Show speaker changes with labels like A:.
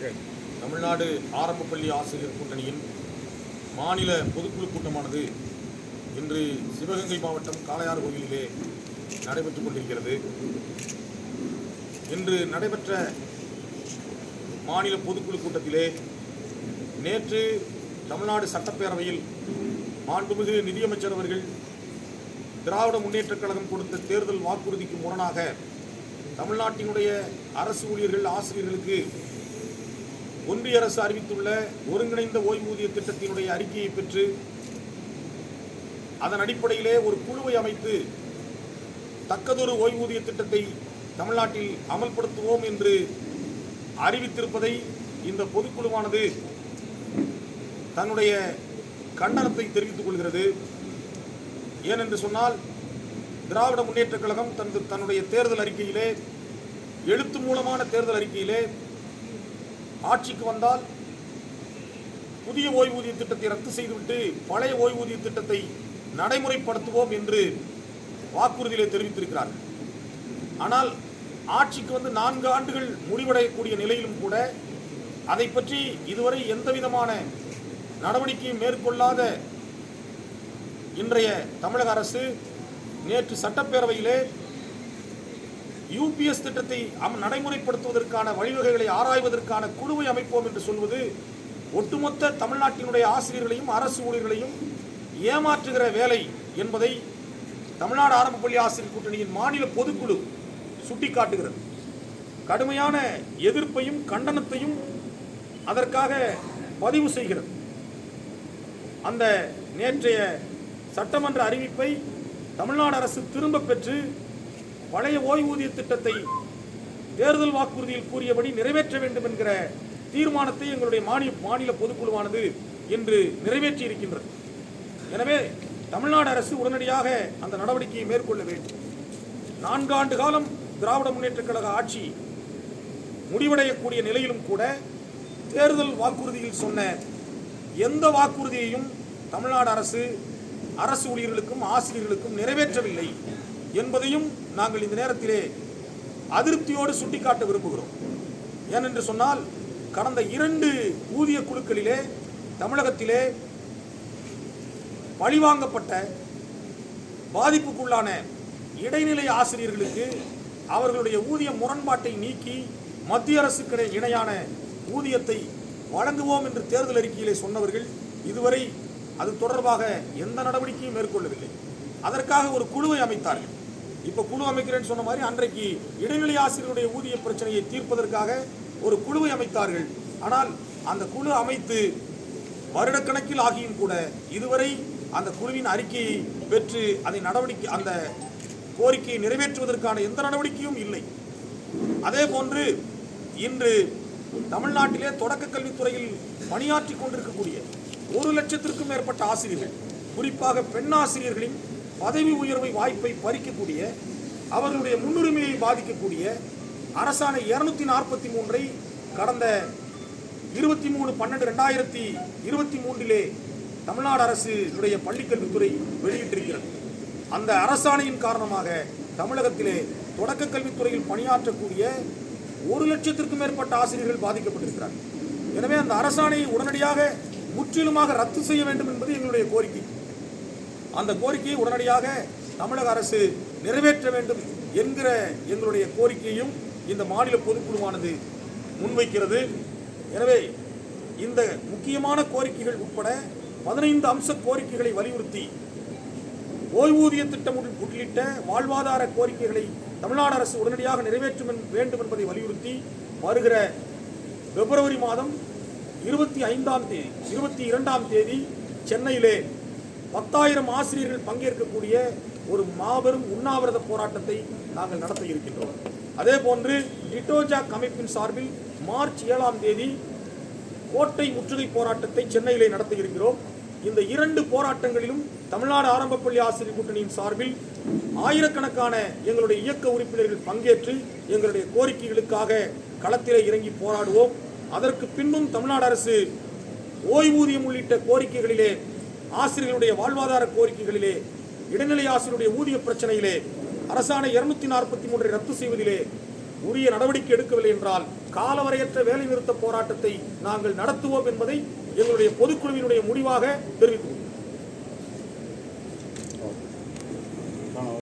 A: தமிழ்நாடு ஆரம்ப பள்ளி ஆசிரியர் கூட்டணியின் மாநில பொதுக்குழு கூட்டமானது இன்று சிவகங்கை மாவட்டம் காளையார் கோயிலிலே நடைபெற்றுக் கொண்டிருக்கிறது. இன்று நடைபெற்ற மாநில பொதுக்குழு கூட்டத்திலே நேற்று தமிழ்நாடு சட்டப்பேரவையில் மாண்புமிகு நிதியமைச்சர் அவர்கள் திராவிட முன்னேற்றக் கழகம் கொடுத்த தேர்தல் வாக்குறுதிக்கு முரணாக தமிழ்நாட்டினுடைய அரசு ஊழியர்கள் ஆசிரியர்களுக்கு ஒன்றிய அரசு அறிவித்துள்ள ஒருங்கிணைந்த ஓய்வூதிய திட்டத்தினுடைய அறிக்கையை பெற்று அதன் அடிப்படையிலே ஒரு குழுவை அமைத்து தக்கதொரு ஓய்வூதிய திட்டத்தை தமிழ்நாட்டில் அமல்படுத்துவோம் என்று அறிவித்திருப்பதை இந்த பொதுக்குழுவானது தன்னுடைய கண்டனத்தை தெரிவித்துக் கொள்கிறது. ஏனென்று சொன்னால், திராவிட முன்னேற்றக் கழகம் தன்னுடைய தேர்தல் அறிக்கையிலே, எழுத்து மூலமான தேர்தல் அறிக்கையிலே, ஆட்சிக்கு வந்தால் புதிய ஓய்வூதிய திட்டத்தை ரத்து செய்துவிட்டு பழைய ஓய்வூதிய திட்டத்தை நடைமுறைப்படுத்துவோம் என்று வாக்குறுதியிலே தெரிவித்திருக்கிறார்கள். ஆனால் ஆட்சிக்கு வந்து 4 ஆண்டுகள் முடிவடையக்கூடிய நிலையிலும் கூட அதை பற்றி இதுவரை எந்தவிதமான நடவடிக்கையும் மேற்கொள்ளாத இன்றைய தமிழக அரசு நேற்று சட்டப்பேரவையிலே யூபிஎஸ் திட்டத்தை நடைமுறைப்படுத்துவதற்கான வழிவகைகளை ஆராய்வதற்கான குழுவை அமைப்போம் என்று சொல்வது ஒட்டுமொத்த தமிழ்நாட்டினுடைய ஆசிரியர்களையும் அரசு ஊழியர்களையும் ஏமாற்றுகிற வேலை என்பதை தமிழ்நாடு ஆரம்ப பள்ளி ஆசிரியர் கூட்டணியின் மாநில பொதுக்குழு சுட்டிக்காட்டுகிறது. கடுமையான எதிர்ப்பையும் கண்டனத்தையும் அதற்காக பதிவு செய்கிறது. அந்த நேற்றைய சட்டமன்ற அறிவிப்பை தமிழ்நாடு அரசு திரும்ப பெற்று பழைய ஓய்வூதிய திட்டத்தை தேர்தல் வாக்குறுதியில் கூறியபடி நிறைவேற்ற வேண்டும் என்கிற தீர்மானத்தை எங்களுடைய மாநில பொதுக்குழுவானது இன்று நிறைவேற்றி இருக்கின்றது. எனவே தமிழ்நாடு அரசு உடனடியாக அந்த நடவடிக்கையை மேற்கொள்ள வேண்டும். 4 ஆண்டு காலம் திராவிட முன்னேற்றக் கழக ஆட்சி முடிவடையக்கூடிய நிலையிலும் கூட தேர்தல் வாக்குறுதியில் சொன்ன எந்த வாக்குறுதியையும் தமிழ்நாடு அரசு ஊழியர்களுக்கும் ஆசிரியர்களுக்கும் நிறைவேற்றவில்லை என்பதையும் நாங்கள் இந்த நேரத்திலே அதிருப்தியோடு சுட்டிக்காட்ட விரும்புகிறோம். ஏனென்று சொன்னால், கடந்த 2 ஊதிய குழுக்களிலே தமிழகத்திலே பழிவாங்கப்பட்ட பாதிப்புக்குள்ளான இடைநிலை ஆசிரியர்களுக்கு அவர்களுடைய ஊதிய முரண்பாட்டை நீக்கி மத்திய அரசுக்கு இணையான ஊதியத்தை வழங்குவோம் என்று தேர்தல் அறிக்கையிலே சொன்னவர்கள் இதுவரை அது தொடர்பாக எந்த நடவடிக்கையும் மேற்கொள்ளவில்லை. அதற்காக ஒரு குழுவை அமைத்தார்கள். இப்போ குழு அமைக்கிறேன்னு சொன்ன மாதிரி அன்றைக்கு இடைநிலை ஆசிரியருடைய ஊதிய பிரச்சனையை தீர்ப்பதற்காக ஒரு குழுவை அமைத்தார்கள். ஆனால் அந்த குழு அமைத்து வருடக்கணக்கில் ஆகியும் கூட இதுவரை அந்த குழுவின் அறிக்கையை பெற்று அந்த கோரிக்கையை நிறைவேற்றுவதற்கான எந்த நடவடிக்கையும் இல்லை. அதே போன்று இன்று தமிழ்நாட்டிலே தொடக்க கல்வித்துறையில் பணியாற்றி கொண்டிருக்கக்கூடிய 1 லட்சத்திற்கும் மேற்பட்ட ஆசிரியர்கள், குறிப்பாக பெண் ஆசிரியர்களின் பதவி உயர்வை வாய்ப்பை பறிக்கக்கூடிய, அவர்களுடைய முன்னுரிமையை பாதிக்கக்கூடிய அரசாணை 243 கடந்த 23/12/2023 தமிழ்நாடு அரசுடைய பள்ளிக்கல்வித்துறை வெளியிட்டிருக்கிறது. அந்த அரசாணையின் காரணமாக தமிழகத்திலே தொடக்க கல்வித்துறையில் பணியாற்றக்கூடிய 1 லட்சத்திற்கும் மேற்பட்ட ஆசிரியர்கள் பாதிக்கப்பட்டிருக்கிறார்கள். எனவே அந்த அரசாணையை உடனடியாக முற்றிலுமாக ரத்து செய்ய வேண்டும் என்பது எங்களுடைய கோரிக்கை. அந்த கோரிக்கையை உடனடியாக தமிழக அரசு நிறைவேற்ற வேண்டும் என்கிற எங்களுடைய கோரிக்கையும் இந்த மாநில பொதுக்குழுவானது முன்வைக்கிறது. எனவே இந்த முக்கியமான கோரிக்கைகள் உட்பட 15 அம்ச கோரிக்கைகளை வலியுறுத்தி ஓய்வூதிய திட்டம் உள்ளிட்ட வாழ்வாதார கோரிக்கைகளை தமிழ்நாடு அரசு உடனடியாக நிறைவேற்ற வேண்டும் என்பதை வலியுறுத்தி வருகிற பிப்ரவரி மாதம் 22ஆம் தேதி சென்னையிலே 10,000 ஆசிரியர்கள் பங்கேற்கக்கூடிய ஒரு மாபெரும் உண்ணாவிரத போராட்டத்தை நாங்கள் நடத்த இருக்கின்றோம். அதே போன்று டிட்டோஜாக் அமைப்பின் சார்பில் மார்ச் 7ஆம் தேதி கோட்டை முற்றுகை போராட்டத்தை சென்னையிலே நடத்த இருக்கிறோம். இந்த 2 போராட்டங்களிலும் தமிழ்நாடு ஆரம்ப பள்ளி ஆசிரியர் கூட்டணியின் சார்பில் ஆயிரக்கணக்கான எங்களுடைய இயக்க உறுப்பினர்கள் பங்கேற்று எங்களுடைய கோரிக்கைகளுக்காக களத்திலே இறங்கி போராடுவோம். அதற்கு பின்பும் தமிழ்நாடு அரசு ஓய்வூதியம் உள்ளிட்ட கோரிக்கைகளிலே, ஆசிரியர்களுடைய வாழ்வாதார கோரிக்கைகளிலே, இடைநிலை ஆசிரியருடைய ஊதிய பிரச்சனையிலே அரசாணை 243 ரத்து செய்வதிலே உரிய நடவடிக்கை எடுக்கவில்லை என்றால் காலவரையற்ற வேலைநிறுத்த போராட்டத்தை நாங்கள் நடத்துவோம் என்பதை எங்களுடைய பொதுக்குழுவினுடைய முடிவாக தெரிவித்துள்ளோம்.